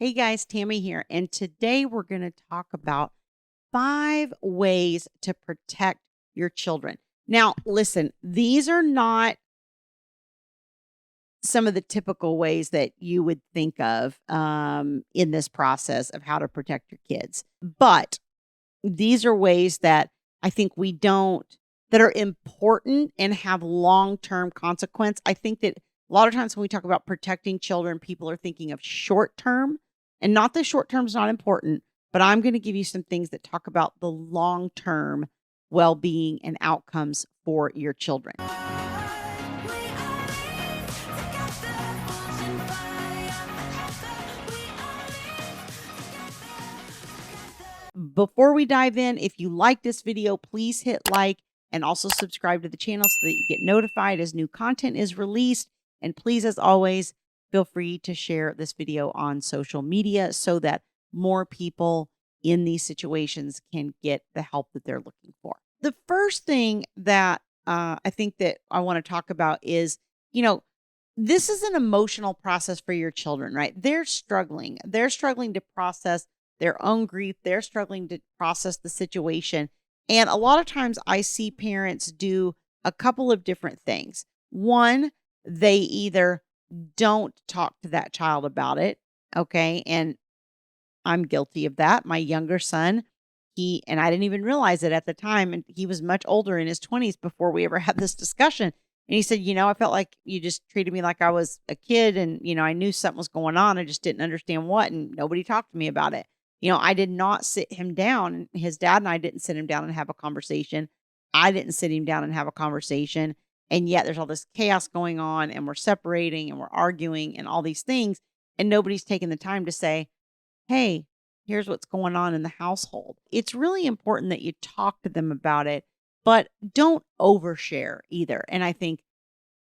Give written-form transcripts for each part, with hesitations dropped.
Hey guys, Tammy here, and today we're going to talk about 5 ways to protect your children. Now, listen, these are not some of the typical ways that you would think of in this process of how to protect your kids, but these are ways that I think that are important and have long term consequence. I think that a lot of times when we talk about protecting children, people are thinking of short term, and not that short term is not important, but I'm going to give you some things that talk about the long term well being and outcomes for your children. Before we dive in, if you like this video, please hit like and also subscribe to the channel so that you get notified as new content is released. And please, as always, feel free to share this video on social media so that more people in these situations can get the help that they're looking for. The first thing that I think that I want to talk about is, this is an emotional process for your children, right? They're struggling. They're struggling to process their own grief. They're struggling to process the situation. And a lot of times I see parents do a couple of different things. One, they either don't talk to that child about it. Okay. And I'm guilty of that. My younger son, and I didn't even realize it at the time. And he was much older in his 20s before we ever had this discussion. And he said, I felt like you just treated me like I was a kid and, I knew something was going on. I just didn't understand what, and nobody talked to me about it. I did not sit him down. His dad and I didn't sit him down and have a conversation. I didn't sit him down and have a conversation. And yet there's all this chaos going on and we're separating and we're arguing and all these things. And nobody's taking the time to say, hey, here's what's going on in the household. It's really important that you talk to them about it, but don't overshare either. And I think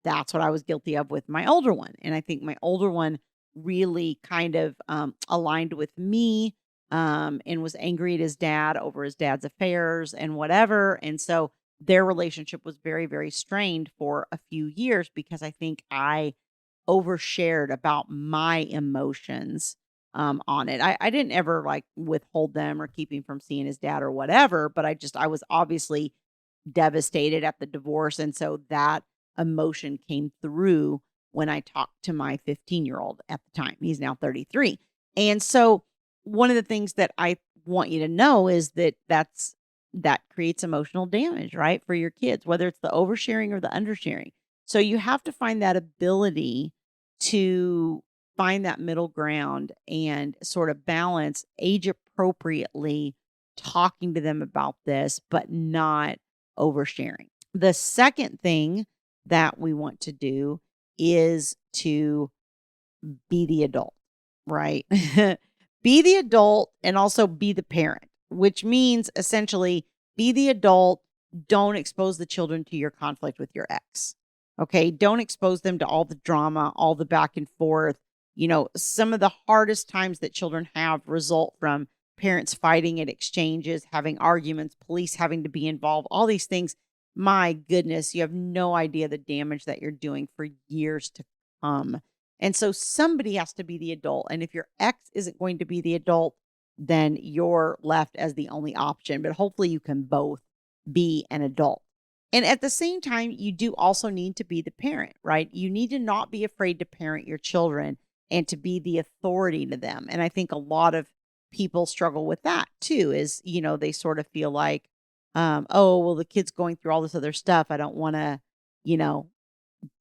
that's what I was guilty of with my older one. And I think my older one really kind of aligned with me and was angry at his dad over his dad's affairs and whatever. And so their relationship was very, very strained for a few years because I think I overshared about my emotions on it. I didn't ever like withhold them or keep him from seeing his dad or whatever, but I was obviously devastated at the divorce. And so that emotion came through when I talked to my 15-year-old at the time. He's now 33. And so one of the things that I want you to know is that creates emotional damage, right? For your kids, whether it's the oversharing or the undersharing. So you have to find that ability to find that middle ground and sort of balance age appropriately talking to them about this, but not oversharing. The second thing that we want to do is to be the adult, right? Be the adult and also be the parent, which means essentially be the adult. Don't expose the children to your conflict with your ex. Okay. Don't expose them to all the drama, all the back and forth. Some of the hardest times that children have result from parents fighting at exchanges, having arguments, police having to be involved, all these things. My goodness, you have no idea the damage that you're doing for years to come. And so somebody has to be the adult. And if your ex isn't going to be the adult, then you're left as the only option. But hopefully you can both be an adult. And at the same time, you do also need to be the parent, right? You need to not be afraid to parent your children and to be the authority to them. And I think a lot of people struggle with that too, is, they sort of feel like, oh, well, the kid's going through all this other stuff. I don't want to,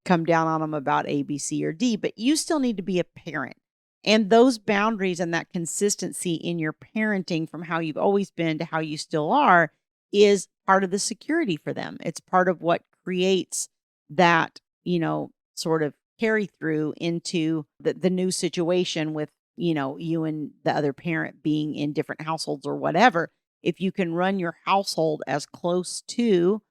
come down on them about A, B, C, or D, but you still need to be a parent. And those boundaries and that consistency in your parenting from how you've always been to how you still are is part of the security for them. It's part of what creates that, sort of carry through into the new situation with, you and the other parent being in different households or whatever. If you can run your household as close to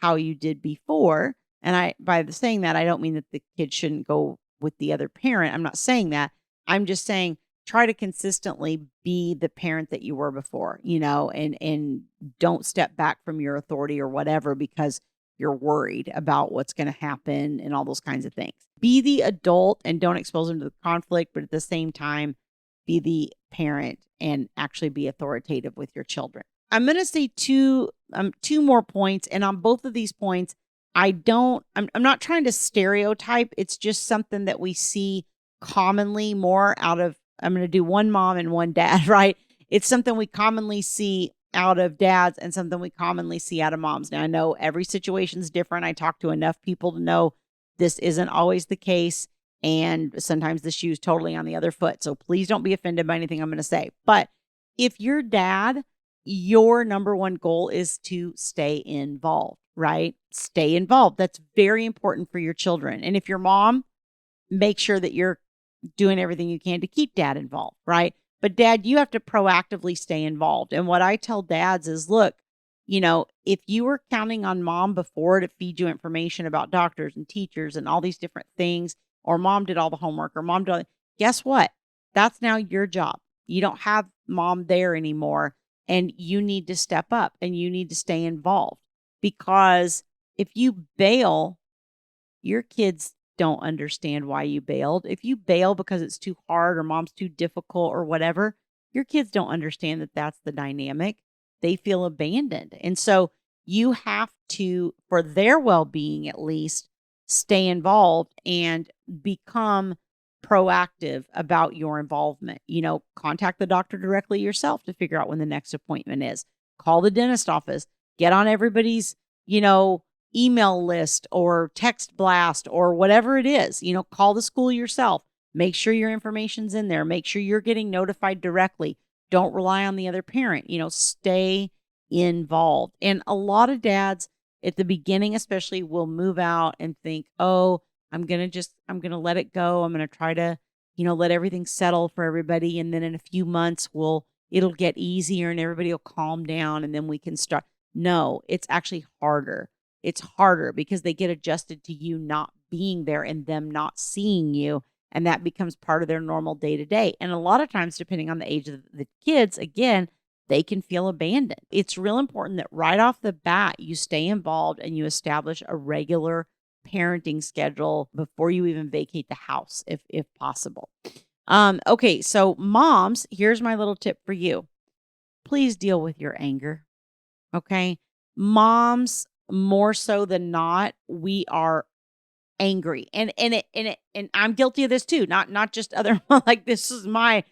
how you did before, and by saying that, I don't mean that the kid shouldn't go with the other parent. I'm not saying that. I'm just saying try to consistently be the parent that you were before, and don't step back from your authority or whatever because you're worried about what's going to happen and all those kinds of things. Be the adult and don't expose them to the conflict, but at the same time, be the parent and actually be authoritative with your children. I'm going to say two more points. And on both of these points, I'm not trying to stereotype. It's just something that we see commonly more out of, I'm going to do one mom and one dad, right? It's something we commonly see out of dads and something we commonly see out of moms. Now, I know every situation's different. I talk to enough people to know this isn't always the case. And sometimes the shoe's totally on the other foot. So please don't be offended by anything I'm going to say. But if you're dad, your number one goal is to stay involved, right? Stay involved. That's very important for your children. And if you're mom, make sure that you're doing everything you can to keep dad involved, right? But dad, you have to proactively stay involved. And what I tell dads is, look, if you were counting on mom before to feed you information about doctors and teachers and all these different things, or mom did all the homework, or mom did, guess what? That's now your job. You don't have mom there anymore. And you need to step up and you need to stay involved, because if you bail, your kids don't understand why you bailed. If you bail because it's too hard or mom's too difficult or whatever, your kids don't understand that that's the dynamic. They feel abandoned. And so you have to, for their well-being at least, stay involved and become proactive about your involvement. Contact the doctor directly yourself to figure out when the next appointment is. Call the dentist office. Get on everybody's, email list or text blast or whatever it is. Call the school yourself. Make sure your information's in there. Make sure you're getting notified directly. Don't rely on the other parent. Stay involved. And a lot of dads at the beginning especially will move out and think, oh, I'm going to let it go. I'm going to try to, let everything settle for everybody. And then in a few months, it'll get easier and everybody will calm down and then we can start. No, it's actually harder. It's harder because they get adjusted to you not being there and them not seeing you. And that becomes part of their normal day to day. And a lot of times, depending on the age of the kids, again, they can feel abandoned. It's real important that right off the bat, you stay involved and you establish a regular parenting schedule before you even vacate the house, if possible. Okay, so moms, here's my little tip for you. Please deal with your anger. Okay, moms, more so than not, we are angry, and I'm guilty of this too. Not just other like this is my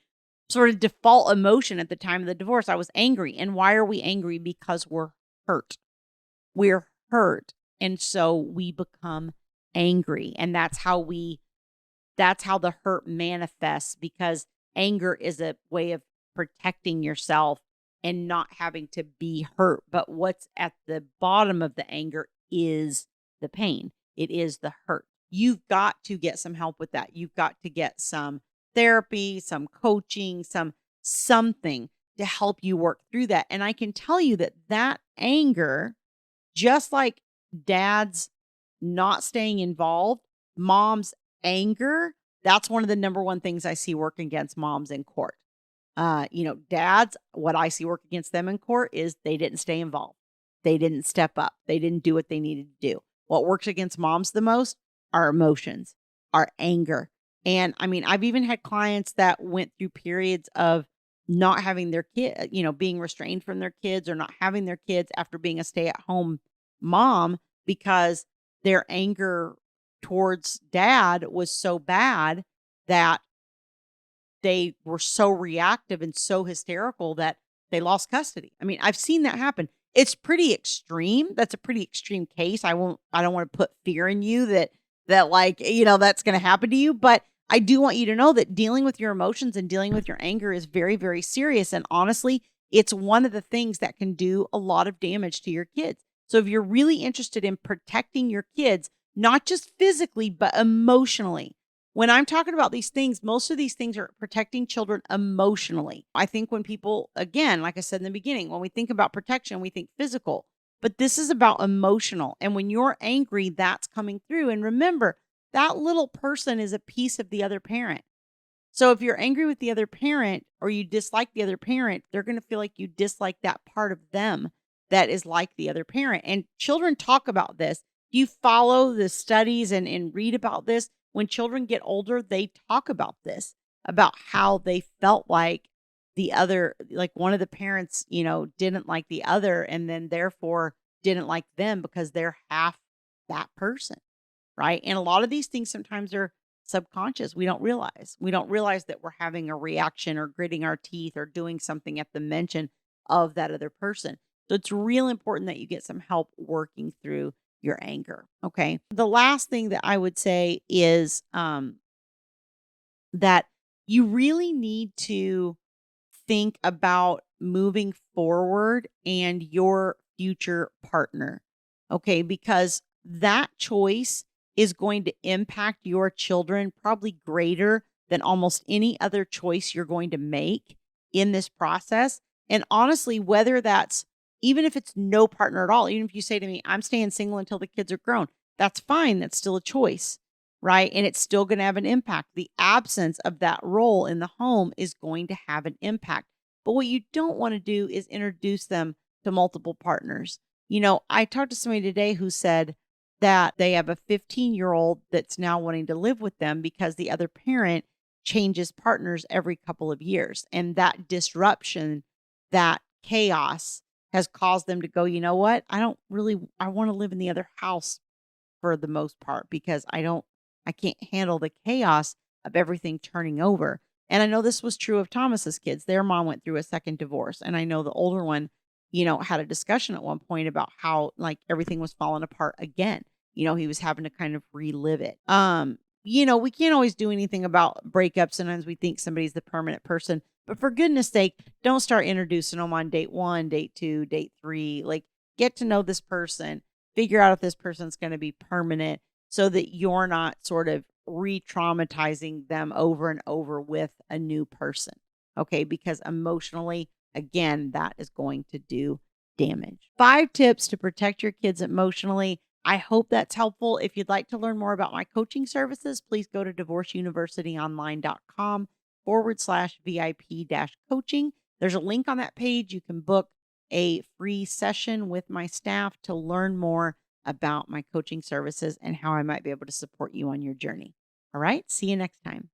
sort of default emotion at the time of the divorce. I was angry, and why are we angry? Because we're hurt. We're hurt. And so we become angry. And that's how the hurt manifests, because anger is a way of protecting yourself and not having to be hurt. But what's at the bottom of the anger is the pain. It is the hurt. You've got to get some help with that. You've got to get some therapy, some coaching, something to help you work through that. And I can tell you that anger, just like dad's not staying involved, mom's anger, that's one of the number one things I see work against moms in court. Dads, what I see work against them in court is they didn't stay involved. They didn't step up. They didn't do what they needed to do. What works against moms the most are emotions, our anger. And I mean, I've even had clients that went through periods of not having their kid, being restrained from their kids or not having their kids after being a stay-at-home mom, because their anger towards dad was so bad that they were so reactive and so hysterical that they lost custody. I mean, I've seen that happen. It's pretty extreme. That's a pretty extreme case. I don't want to put fear in you that that's going to happen to you, but I do want you to know that dealing with your emotions and dealing with your anger is very, very serious. And honestly, it's one of the things that can do a lot of damage to your kids. So if you're really interested in protecting your kids, not just physically, but emotionally, when I'm talking about these things, most of these things are protecting children emotionally. I think when people, again, like I said in the beginning, when we think about protection, we think physical, but this is about emotional. And when you're angry, that's coming through. And remember, that little person is a piece of the other parent. So if you're angry with the other parent or you dislike the other parent, they're going to feel like you dislike that part of them that is like the other parent. And children talk about this. You follow the studies and read about this. When children get older, they talk about this, about how they felt like the other, like one of the parents, didn't like the other and then therefore didn't like them because they're half that person. Right. And a lot of these things sometimes are subconscious. We don't realize. We don't realize that we're having a reaction or gritting our teeth or doing something at the mention of that other person. So it's real important that you get some help working through your anger. Okay. The last thing that I would say is that you really need to think about moving forward and your future partner. Okay. Because that choice is going to impact your children probably greater than almost any other choice you're going to make in this process. And honestly, whether that's even if it's no partner at all, even if you say to me, I'm staying single until the kids are grown, that's fine. That's still a choice, right? And it's still going to have an impact. The absence of that role in the home is going to have an impact. But what you don't want to do is introduce them to multiple partners. I talked to somebody today who said that they have a 15-year-old that's now wanting to live with them because the other parent changes partners every couple of years. And that disruption, that chaos has caused them to go, you know what? I want to live in the other house for the most part because I can't handle the chaos of everything turning over. And I know this was true of Thomas's kids. Their mom went through a second divorce. And I know the older one, had a discussion at one point about how like everything was falling apart again. He was having to kind of relive it. We can't always do anything about breakups. Sometimes we think somebody's the permanent person, but for goodness sake, don't start introducing them on date 1, date 2, date 3. Like get to know this person, figure out if this person's going to be permanent so that you're not sort of re-traumatizing them over and over with a new person. Okay. Because emotionally, again, that is going to do damage. 5 tips to protect your kids emotionally. I hope that's helpful. If you'd like to learn more about my coaching services, please go to divorceuniversityonline.com/VIP-coaching. There's a link on that page. You can book a free session with my staff to learn more about my coaching services and how I might be able to support you on your journey. All right. See you next time.